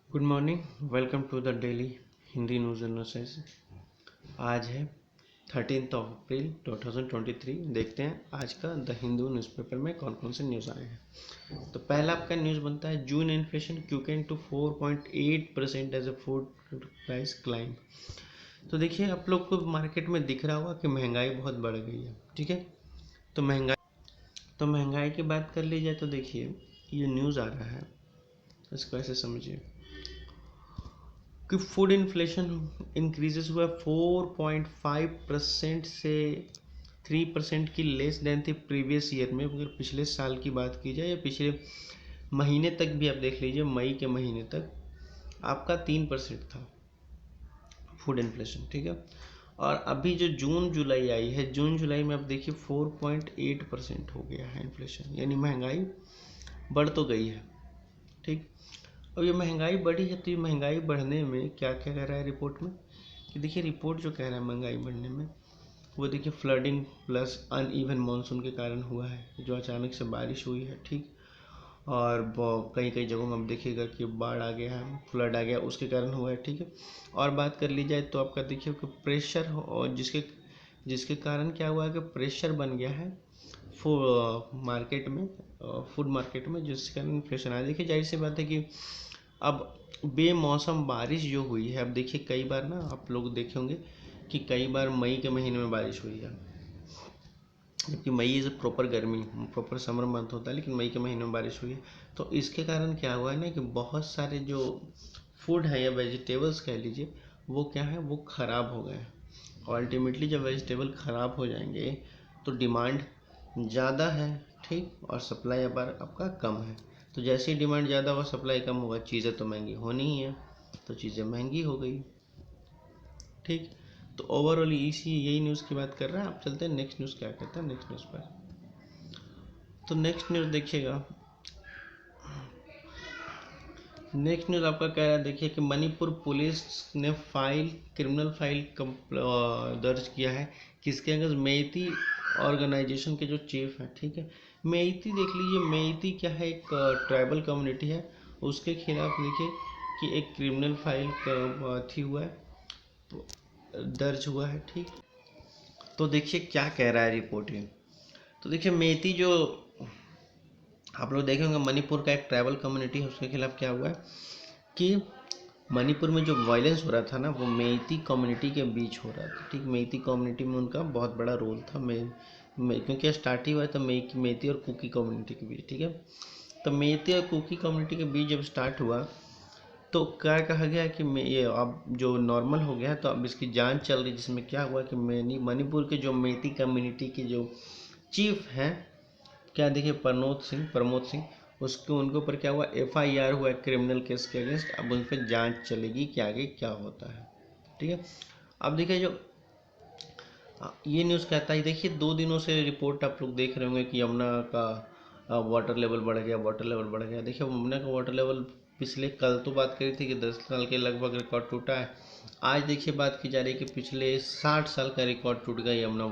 Good morning. Welcome to the daily Hindi news analysis. आज है 13 अप्रैल 2023। देखते हैं आज का द हिंदू न्यूज़पेपर में कौन कौन से न्यूज़ आए हैं। तो पहला आपका न्यूज़ बनता है June inflation quickens to 4.8% as a food price climb. तो देखिए आप लोग को मार्केट में दिख रहा होगा कि महंगाई बहुत बढ़ गई है। ठीक है, तो महंगाई की बात कर ली जाए तो देखिए ये न्यूज़ आ रहा है, इसको ऐसे समझिए कि फूड इन्फ्लेशन इंक्रीजेस हुआ 4.5% से 3% की लेस देन थी प्रीवियस ईयर में। अगर पिछले साल की बात की जाए या पिछले महीने तक भी आप देख लीजिए, मई के महीने तक आपका 3% था फूड इन्फ्लेशन। ठीक है, और अभी जो जून जुलाई आई है, जून जुलाई में आप देखिए 4.8% हो गया है इन्फ्लेशन, यानी महंगाई बढ़ तो गई है। ठीक, अब ये महंगाई बढ़ी है तो ये महंगाई बढ़ने में क्या क्या कह रहा है रिपोर्ट में कि देखिए रिपोर्ट जो कह रहा है महंगाई बढ़ने में वो देखिए फ्लडिंग प्लस अनइवन मानसून के कारण हुआ है, जो अचानक से बारिश हुई है। ठीक, और कई कई जगहों में आप देखिएगा कि बाढ़ आ गया है, फ्लड आ गया, उसके कारण हुआ है। ठीक है, और बात कर ली जाए तो आपका देखिए कि प्रेशर और जिसके जिसके कारण क्या हुआ है कि प्रेशर बन गया है मार्केट में, फूड मार्केट में, जिसके कारण इन्फ्लेशन आया। देखिए जाहिर सी बात है कि अब बेमौसम बारिश जो हुई है, अब देखिए कई बार ना आप लोग देखे होंगे कि कई बार मई के महीने में बारिश हुई है, जबकि मई इज़ प्रॉपर गर्मी, प्रॉपर समर मंथ होता है, लेकिन मई के महीने में बारिश हुई है। तो इसके कारण क्या हुआ है ना कि बहुत सारे जो फूड है या वेजिटेबल्स कह लीजिए वो क्या है, वो ख़राब हो गए हैं। और अल्टीमेटली जब वेजिटेबल ख़राब हो जाएंगे तो डिमांड ज़्यादा है, ठीक, और सप्लाई अबार आपका कम है। तो जैसे ही डिमांड ज़्यादा होगा, सप्लाई कम होगा, चीज़ें तो महंगी होनी ही है, तो चीज़ें महंगी हो गई। ठीक, तो ओवरऑल इसी यही न्यूज़ की बात कर रहे हैं। आप चलते हैं नेक्स्ट न्यूज़ क्या कहता है नेक्स्ट न्यूज़ पर। तो नेक्स्ट न्यूज़ देखिएगा, नेक्स्ट न्यूज़ आपका कह रहा है देखिए कि मणिपुर पुलिस ने क्रिमिनल फाइल दर्ज किया है किसके अगर मेइती ऑर्गेनाइजेशन के जो चीफ हैं। ठीक है, मेइती देख लीजिए, मेइती क्या है, एक ट्राइबल कम्युनिटी है, उसके खिलाफ देखिए कि एक क्रिमिनल फाइल थी हुआ है, तो दर्ज हुआ है। ठीक, तो देखिए क्या कह रहा है रिपोर्ट में। तो देखिए मेइती जो आप लोग देखे होंगे मणिपुर का एक ट्राइबल कम्युनिटी है, उसके खिलाफ क्या हुआ है कि मणिपुर में जो वायलेंस हो रहा था ना वो मेइती कम्युनिटी के बीच हो रहा था। ठीक, मेइती कम्युनिटी में उनका बहुत बड़ा रोल था। क्योंकि स्टार्ट ही हुआ था मेइती और कुकी कम्युनिटी के बीच। ठीक है, तो मेइती और कुकी कम्युनिटी के बीच जब स्टार्ट हुआ तो क्या कहा गया कि ये अब जो नॉर्मल हो गया है, तो अब इसकी जांच चल रही है, जिसमें क्या हुआ कि मणिपुर के जो मेइती कम्युनिटी के जो चीफ हैं, क्या देखिए प्रमोद सिंह, उसके उनके ऊपर क्या हुआ, एफआईआर हुआ है क्रिमिनल केस के अगेंस्ट। अब उन पर जांच चलेगी कि आगे क्या होता है। ठीक है, अब देखिए जो ये न्यूज़ कहता है, देखिए 2 दिनों से रिपोर्ट आप लोग देख रहे होंगे कि यमुना का वाटर लेवल बढ़ गया, वाटर लेवल बढ़ गया। देखिए यमुना का वाटर लेवल पिछले कल तो बात करी थी कि 10 साल के लगभग रिकॉर्ड टूटा है। आज देखिए बात की जा रही है कि पिछले 60 साल का रिकॉर्ड टूट गया यमुना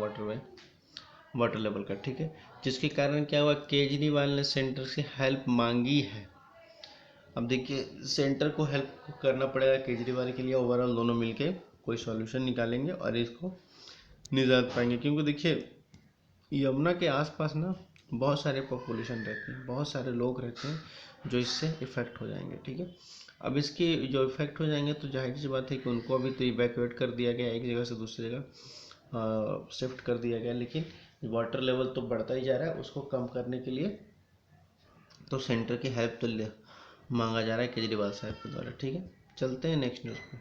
वाटर लेवल का। ठीक है, जिसके कारण क्या हुआ, केजरीवाल ने सेंटर से हेल्प मांगी है। अब देखिए सेंटर को हेल्प करना पड़ेगा केजरीवाल के लिए, ओवरऑल दोनों मिलके कोई सॉल्यूशन निकालेंगे और इसको निजात पाएंगे। क्योंकि देखिए यमुना के आसपास ना बहुत सारे पॉपुलेशन रहते हैं, बहुत सारे लोग रहते हैं जो इससे इफ़ेक्ट हो जाएंगे। ठीक है, अब इसके जो इफ़ेक्ट हो जाएंगे तो जाहिर सी बात है कि उनको अभी तो इवैक्यूएट कर दिया गया, एक जगह से दूसरी जगह शिफ्ट कर दिया गया, लेकिन वाटर लेवल तो बढ़ता ही जा रहा है। उसको कम करने के लिए तो सेंटर की हेल्प तो मांगा जा रहा है केजरीवाल साहब के द्वारा। ठीक है, चलते हैं नेक्स्ट न्यूज़ पे।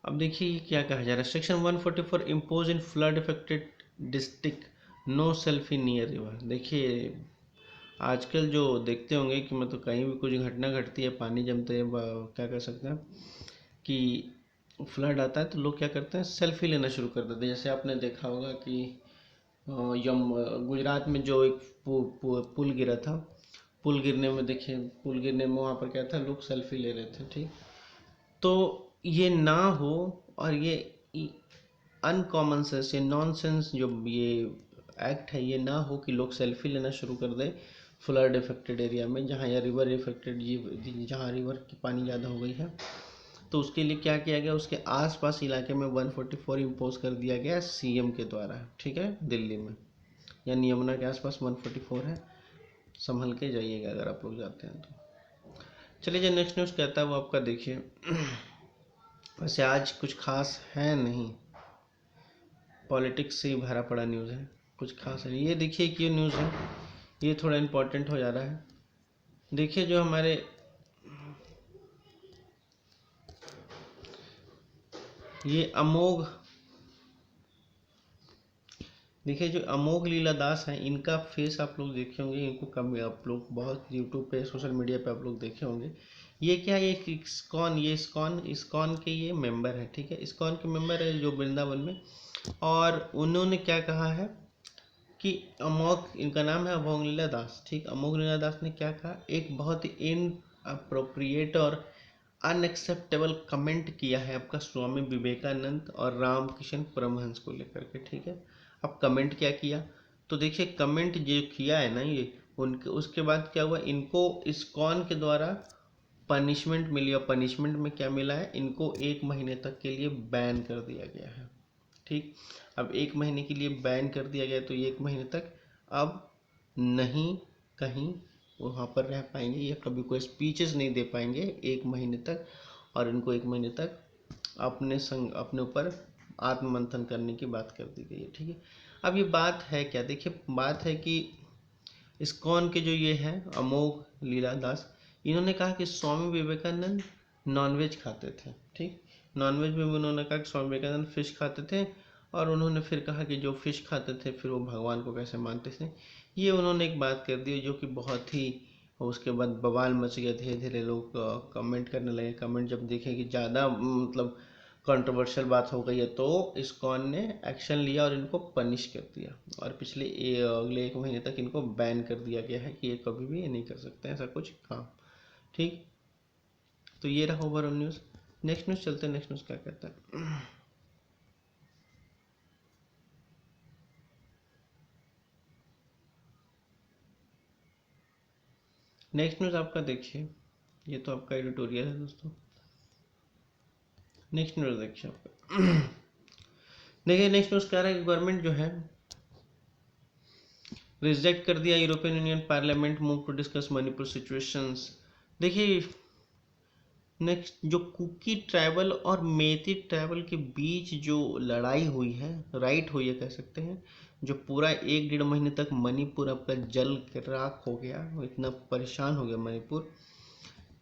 अब देखिए क्या कहा जा रहा है, section 144 impose in flood affected district, no selfie near river. देखिए आजकल जो देखते होंगे कि मतलब कहीं भी कुछ घटना घटती है, पानी जमते हैं, क्या कह सकते हैं कि फ्लड आता है, तो लोग क्या करते हैं, सेल्फी लेना शुरू कर देते हैं। जैसे आपने देखा होगा कि गुजरात में जो एक पुल गिरा था, पुल गिरने में देखिए, पुल गिरने में वहाँ पर क्या था, लोग सेल्फी ले रहे थे। ठीक, तो ये ना हो, और ये अनकॉमन सेंस, ये नॉनसेंस जो ये एक्ट है, ये ना हो कि लोग सेल्फी लेना शुरू कर दें, फ्लड इफेक्टेड एरिया में, जहाँ या रिवर इफेक्टेड, जहाँ रिवर की पानी ज़्यादा हो गई है, तो उसके लिए क्या किया गया, उसके आसपास इलाके में 144 इम्पोज कर दिया गया सीएम के द्वारा, ठीक है, दिल्ली में, यानी यमुना के आसपास 144 है, संभल के जाइएगा अगर आप लोग जाते हैं तो। चलिए जो नेक्स्ट न्यूज़ कहता है वो आपका देखिए। वैसे आज कुछ खास है नहीं, पॉलिटिक्स से ही भरा पड़ा न्यूज़ है, कुछ खास है। ये देखिए कि ये न्यूज़ है, ये थोड़ा इम्पोर्टेंट हो जा रहा है। देखिए जो हमारे ये अमोघ, देखिए जो अमोघ लीला दास हैं, इनका फेस आप लोग देखे होंगे, इनको कम आप लोग बहुत यूट्यूब पे सोशल मीडिया पे आप लोग देखे होंगे। ये क्या है, ये इस्कॉन, ये इस्कॉन के ये मेंबर है, ठीक है, इस्कॉन के मेंबर है जो वृंदावन में। और उन्होंने क्या कहा है कि अमोघ, इनका नाम है अमोघ लीला दास, ठीक, अमोघ लीला दास ने क्या कहा, एक बहुत ही इनअप्रोप्रिएट और अनएक्सेप्टेबल कमेंट किया है आपका स्वामी विवेकानंद और रामकृष्ण परमहंस को लेकर के, ठीक है। अब कमेंट क्या किया, तो देखिए कमेंट जो किया है ना ये उनके, उसके बाद क्या हुआ, इनको इस्कॉन के द्वारा पनिशमेंट मिली, और पनिशमेंट में क्या मिला है, इनको 1 महीने तक के लिए बैन कर दिया गया है, ठीक। अब 1 महीने के लिए बैन कर दिया गया, तो 1 महीने तक अब नहीं कहीं वहाँ पर रह पाएंगे, या कभी कोई स्पीचेस नहीं दे पाएंगे 1 महीने तक, और इनको 1 महीने तक अपने ऊपर आत्ममंथन करने की बात कर दी गई है, ठीक है। अब ये बात है क्या, देखिए बात है कि इस्कॉन के जो ये हैं अमोघ लीला दास, इन्होंने कहा कि स्वामी विवेकानंद नॉनवेज खाते थे, ठीक, नॉनवेज में उन्होंने कहा कि स्वामी विवेकानंद फिश खाते थे, और उन्होंने फिर कहा कि जो फिश खाते थे फिर वो भगवान को कैसे मानते थे, ये उन्होंने एक बात कर दी जो कि बहुत ही, उसके बाद बवाल मच गया, धीरे धीरे लोग कमेंट करने लगे। कमेंट जब देखे कि ज़्यादा मतलब कंट्रोवर्शियल बात हो गई है, तो इस्कॉन ने एक्शन लिया और इनको पनिश कर दिया, और अगले 1 महीने तक इनको बैन कर दिया गया है कि ये कभी भी ये नहीं कर सकते ऐसा कुछ काम, ठीक। तो ये रहा ओवरऑल न्यूज़। नेक्स्ट न्यूज़ चलते हैं, नेक्स्ट न्यूज़ क्या कहता है। नेक्स्ट न्यूज़ आपका देखिए, ये तो आपका एडिटोरियल है दोस्तों। नेक्स्ट न्यूज़ देखिए आपका, देखिए नेक्स्ट न्यूज़ कह रहा है कि गवर्नमेंट जो है रिजेक्ट कर दिया European Union parliament move to discuss Manipur situations. देखिए नेक्स्ट जो कुकी ट्राइबल और मेती ट्राइबल के बीच जो लड़ाई हुई है, राइट हुई है कह सकते हैं, जो पूरा 1 डेढ़ महीने तक मणिपुर आपका जल के राख हो गया, इतना परेशान हो गया मणिपुर,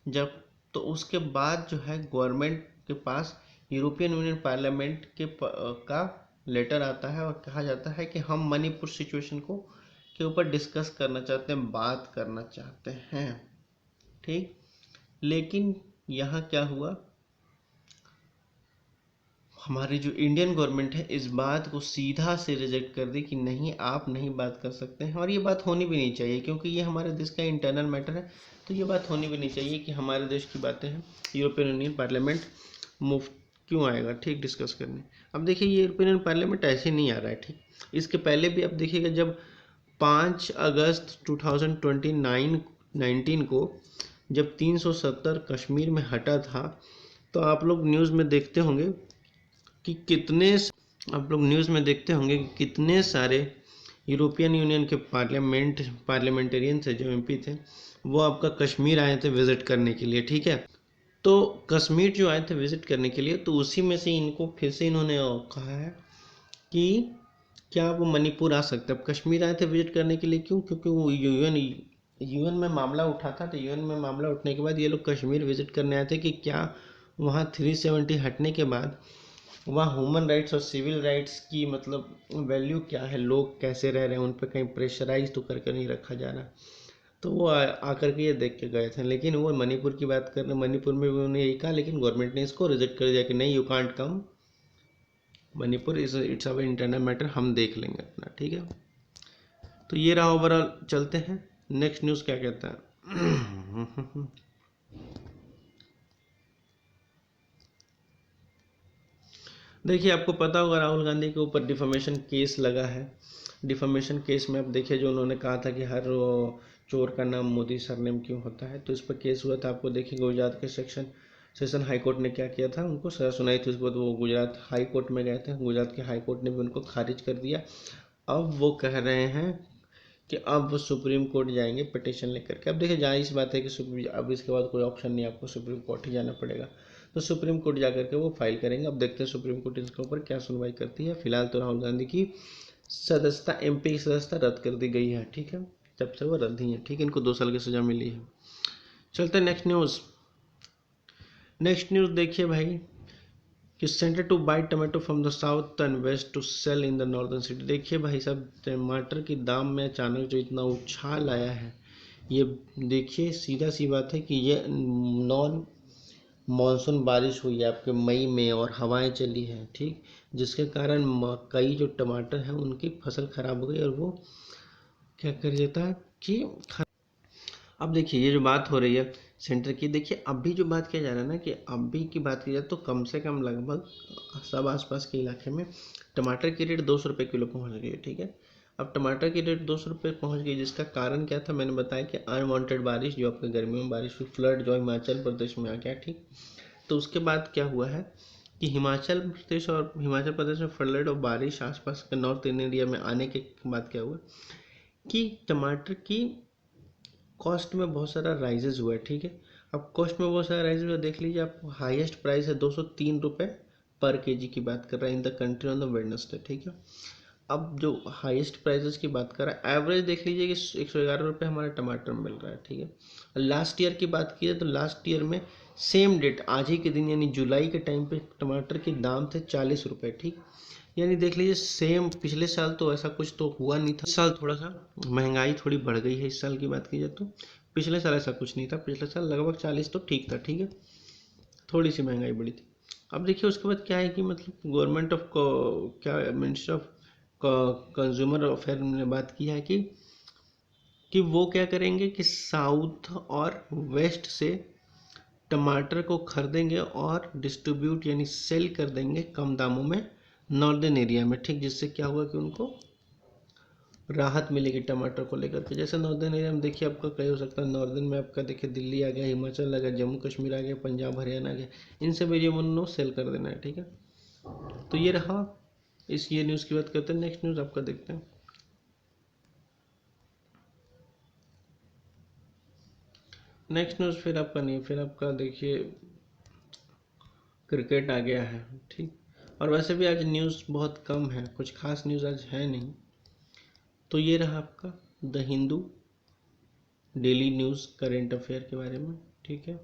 जब तो उसके बाद जो है गवर्नमेंट के पास यूरोपियन यूनियन पार्लियामेंट का लेटर आता है, और कहा जाता है कि हम मणिपुर सिचुएशन को के ऊपर डिस्कस करना चाहते हैं, बात करना चाहते हैं, ठीक। लेकिन यहाँ क्या हुआ, हमारी जो इंडियन गवर्नमेंट है इस बात को सीधा से रिजेक्ट कर दी कि नहीं, आप नहीं बात कर सकते हैं, और ये बात होनी भी नहीं चाहिए, क्योंकि ये हमारे देश का इंटरनल मैटर है, तो ये बात होनी भी नहीं चाहिए कि हमारे देश की बातें हैं यूरोपियन यूनियन पार्लियामेंट मुफ्त क्यों आएगा, ठीक, डिस्कस करने। अब देखिए ये यूरोपियन यूनियन पार्लियामेंट ऐसे नहीं आ रहा है, ठीक, इसके पहले भी आप देखिएगा, जब 5 अगस्त 2019 को जब 370 कश्मीर में हटा था, तो आप लोग न्यूज़ में देखते होंगे कि कितने सारे यूरोपियन यूनियन के पार्लियामेंटेरियन थे, जो एमपी थे, वो आपका कश्मीर आए थे विजिट करने के लिए, ठीक है। तो कश्मीर जो आए थे विजिट करने के लिए, तो उसी में से इनको फिर से इन्होंने कहा है कि क्या वो मणिपुर आ सकते हैं। अब कश्मीर आए थे विजिट करने के लिए, क्यों, क्योंकि वो यूएन में मामला उठा था, तो यूएन में मामला उठने के बाद ये लोग कश्मीर विजिट करने आए थे कि क्या वहाँ 370 हटने के बाद वहाँ ह्यूमन राइट्स और सिविल राइट्स की मतलब वैल्यू क्या है, लोग कैसे रह रहे हैं, उन पर कहीं प्रेशराइज तो करके नहीं रखा जा रहा। तो वो आकर के ये देख के गए थे, लेकिन वो मणिपुर की बात कर रहे, मणिपुर में भी उन्होंने यही कहा, लेकिन गवर्नमेंट ने इसको रिजेक्ट कर दिया कि नहीं, you can't come Manipur, it's our internal matter, हम देख लेंगे अपना, ठीक है। तो ये रहा ओवरऑल। चलते हैं नेक्स्ट न्यूज़ क्या कहता है। देखिए आपको पता होगा राहुल गांधी के ऊपर डिफेमेशन केस लगा है। डिफेमेशन केस में अब देखिए जो उन्होंने कहा था कि हर चोर का नाम मोदी सरनेम क्यों होता है, तो इस पर केस हुआ था। आपको देखिए गुजरात के सेशन हाई कोर्ट ने क्या किया था, उनको सजा सुनाई थी। उसके बाद वो गुजरात हाई कोर्ट में गए थे, गुजरात के हाई कोर्ट ने भी उनको खारिज कर दिया। अब वो कह रहे हैं कि अब वो सुप्रीम कोर्ट जाएंगे पिटिशन लेकर के। अब देखिए जाहिर सी बात है कि अब इसके बाद कोई ऑप्शन नहीं, आपको सुप्रीम कोर्ट ही जाना पड़ेगा। तो सुप्रीम कोर्ट जा करके वो फाइल करेंगे। अब देखते हैं सुप्रीम कोर्ट इसके ऊपर क्या सुनवाई करती है। फिलहाल तो राहुल गांधी की सदस्यता, एमपी की सदस्यता रद्द कर दी गई है, ठीक है, जब से वो रद्द ही है, ठीक है, इनको 2 साल की सजा मिली है। चलते नेक्स्ट न्यूज़। नेक्स्ट न्यूज़ देखिए भाई कि centre to buy tomato from the south and west to sell in the northern city. देखिए भाई साहब, टमाटर की दाम में अचानक जो इतना उछाल आया है, ये देखिए सीधा सी बात है कि ये नॉन मानसून बारिश हुई है आपके मई में और हवाएं चली हैं, ठीक, जिसके कारण कई जो टमाटर हैं उनकी फसल खराब हो गई और वो क्या कर देता है कि अब देखिए ये जो बात हो रही है सेंटर की, देखिए अभी जो बात किया जा रहा है ना, कि अभी की बात की जाए तो कम से कम लगभग सब आसपास के इलाके में टमाटर की रेट 200 रुपये किलो पहुंच गई है, ठीक है। अब टमाटर की रेट 200 रुपये पहुँच गई, जिसका कारण क्या था, मैंने बताया कि अनवांटेड बारिश, जो आपके गर्मियों में बारिश हुई, फ्लड जो हिमाचल प्रदेश में आ गया, ठीक। तो उसके बाद क्या हुआ है कि हिमाचल प्रदेश में फ्लड और बारिश आसपास के नॉर्थ इंडिया में आने के बाद क्या हुआ कि टमाटर की कॉस्ट में बहुत सारा राइजेज हुआ है, ठीक है। अब कॉस्ट में बहुत सारा राइज हुआ, देख लीजिए आप, हाईएस्ट प्राइस है 203 रुपये पर केजी की बात कर रहे हैं in the country on the Wednesday, ठीक है। अब जो हाईएस्ट प्राइसेस की बात कर रहा है, एवरेज देख लीजिए कि 111 रुपये हमारा टमाटर मिल रहा है, ठीक है। लास्ट ईयर की बात की जाए तो लास्ट ईयर में सेम डेट आज ही के दिन यानी जुलाई के टाइम पे टमाटर के दाम थे 40 रुपये, ठीक। यानी देख लीजिए सेम, पिछले साल तो ऐसा कुछ तो हुआ नहीं था, इस साल थोड़ा सा महंगाई थोड़ी बढ़ गई है। इस साल की बात की जाए तो पिछले साल ऐसा कुछ नहीं था, पिछले साल लगभग 40 तो ठीक था, ठीक है, थोड़ी सी महंगाई बढ़ी थी। अब देखिए उसके बाद क्या है कि मतलब गवर्नमेंट ऑफ क्या मिनिस्टर ऑफ कंज्यूमर अफेयर ने बात की है कि वो क्या करेंगे कि साउथ और वेस्ट से टमाटर को खरीदेंगे और डिस्ट्रीब्यूट यानी सेल कर देंगे कम दामों में नॉर्दर्न एरिया में, ठीक, जिससे क्या होगा कि उनको राहत मिलेगी टमाटर को लेकर के। जैसे नॉर्दर्न एरिया में देखिए आपका क्या हो सकता है, नॉर्दर्न में आपका देखिए दिल्ली आ गया, हिमाचल आ गया, जम्मू कश्मीर आ गया, पंजाब हरियाणा आ गया, इन सब एरिया में उन्होंने सेल कर देना है, ठीक है। तो ये रहा, ये न्यूज़ की बात करते हैं। नेक्स्ट न्यूज़ आपका देखते हैं। नेक्स्ट न्यूज़ फिर आपका नहीं, फिर आपका देखिए क्रिकेट आ गया है, ठीक। और वैसे भी आज न्यूज़ बहुत कम है, कुछ खास न्यूज़ आज है नहीं। तो ये रहा आपका the Hindu daily news current affair के बारे में, ठीक है।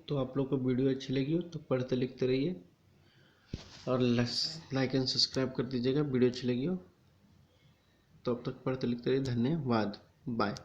तो आप लोग को वीडियो अच्छी लगी हो तो पढ़ते लिखते रहिए और लाइक एंड सब्सक्राइब कर दीजिएगा वीडियो अच्छी लगी हो तो। अब तक पढ़ते लिखते रहिए, धन्यवाद, बाय।